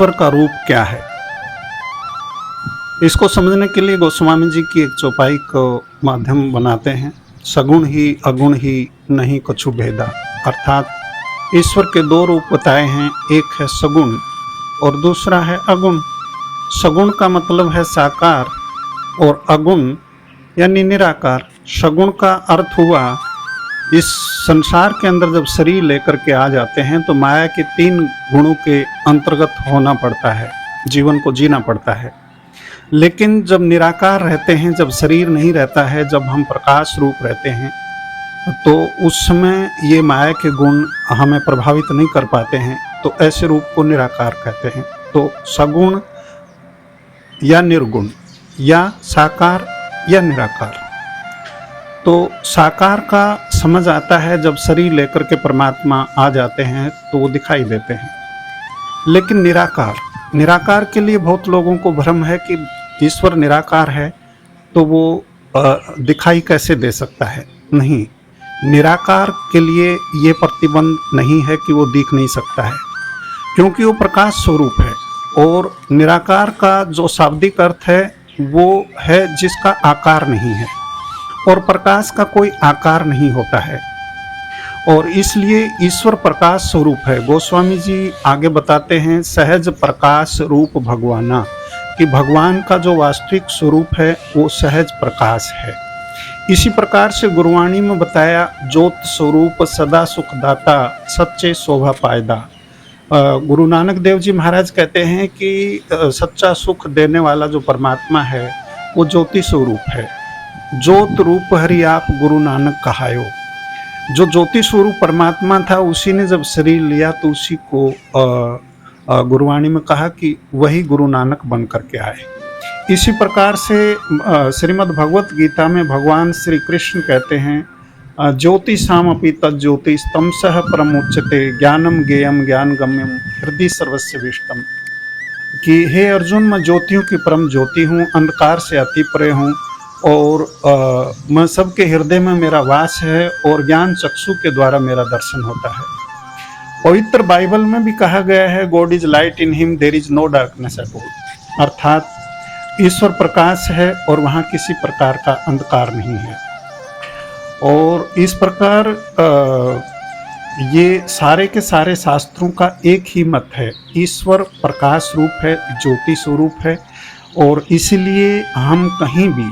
ईश्वर का रूप क्या है? इसको समझने के लिए गोस्वामी जी की एक चौपाई को माध्यम बनाते हैं। सगुण ही अगुण ही नहीं कछु भेदा, अर्थात ईश्वर के दो रूप बताए हैं, एक है सगुण और दूसरा है अगुण। सगुण का मतलब है साकार और अगुण यानी निराकार। सगुण का अर्थ हुआ इस संसार के अंदर जब शरीर लेकर के आ जाते हैं तो माया के 3 गुणों के अंतर्गत होना पड़ता है, जीवन को जीना पड़ता है। लेकिन जब निराकार रहते हैं, जब शरीर नहीं रहता है, जब हम प्रकाश रूप रहते हैं, तो उस समय ये माया के गुण हमें प्रभावित नहीं कर पाते हैं, तो ऐसे रूप को निराकार कहते हैं। तो सगुण या निर्गुण या साकार या निराकार। तो साकार का समझ आता है जब शरीर लेकर के परमात्मा आ जाते हैं तो वो दिखाई देते हैं। लेकिन निराकार के लिए बहुत लोगों को भ्रम है कि ईश्वर निराकार है तो वो दिखाई कैसे दे सकता है। नहीं, निराकार के लिए ये प्रतिबंध नहीं है कि वो दिख नहीं सकता है, क्योंकि वो प्रकाश स्वरूप है। और निराकार का जो शाब्दिक अर्थ है वो है जिसका आकार नहीं है, और प्रकाश का कोई आकार नहीं होता है, और इसलिए ईश्वर प्रकाश स्वरूप है। गोस्वामी जी आगे बताते हैं, सहज प्रकाश रूप भगवाना, कि भगवान का जो वास्तविक स्वरूप है वो सहज प्रकाश है। इसी प्रकार से गुरुवाणी में बताया, ज्योत स्वरूप सदा सुखदाता, सच्चे शोभा पायदा। गुरु नानक देव जी महाराज कहते हैं कि सच्चा सुख देने वाला जो परमात्मा है वो ज्योति स्वरूप है। ज्योत रूप हरि आप गुरु नानक कहायो। जो ज्योति स्वरूप परमात्मा था उसी ने जब शरीर लिया तो उसी को गुरुवाणी में कहा कि वही गुरु नानक बन करके आए। इसी प्रकार से श्रीमद् भगवत गीता में भगवान श्री कृष्ण कहते हैं, ज्योतिषामपि तज्ज्योतिष तमसः परमुच्यते, ज्ञानम ज्ञेयम ज्ञान गम्यम हृदय सर्वस्य विष्टम। कि हे अर्जुन, मैं ज्योतियों की परम ज्योति हूँ, अंधकार से अति परे हूँ, और मैं सबके हृदय में मेरा वास है, और ज्ञान चक्षु के द्वारा मेरा दर्शन होता है। पवित्र बाइबल में भी कहा गया है, God is light, in him there is no darkness at all. अर्थात ईश्वर प्रकाश है और वहाँ किसी प्रकार का अंधकार नहीं है। और इस प्रकार ये सारे के सारे शास्त्रों का एक ही मत है, ईश्वर प्रकाश रूप है, ज्योति स्वरूप है। और इसीलिए हम कहीं भी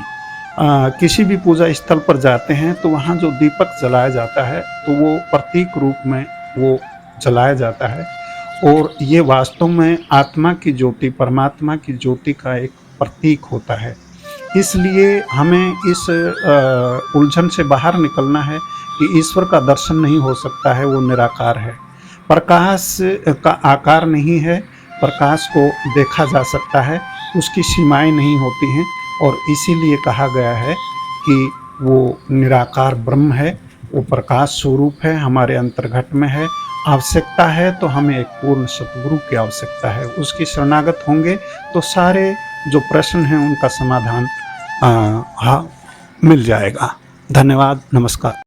किसी भी पूजा स्थल पर जाते हैं तो वहाँ जो दीपक जलाया जाता है तो वो प्रतीक रूप में वो जलाया जाता है, और ये वास्तव में आत्मा की ज्योति, परमात्मा की ज्योति का एक प्रतीक होता है। इसलिए हमें इस उलझन से बाहर निकलना है कि ईश्वर का दर्शन नहीं हो सकता है, वो निराकार है। प्रकाश का आकार नहीं है, प्रकाश को देखा जा सकता है, उसकी सीमाएं नहीं होती हैं, और इसीलिए कहा गया है कि वो निराकार ब्रह्म है, वो प्रकाश स्वरूप है, हमारे अंतर्घट में है। आवश्यकता है तो हमें एक पूर्ण सतगुरु की आवश्यकता है, उसकी शरणागत होंगे तो सारे जो प्रश्न हैं उनका समाधान मिल जाएगा। धन्यवाद, नमस्कार।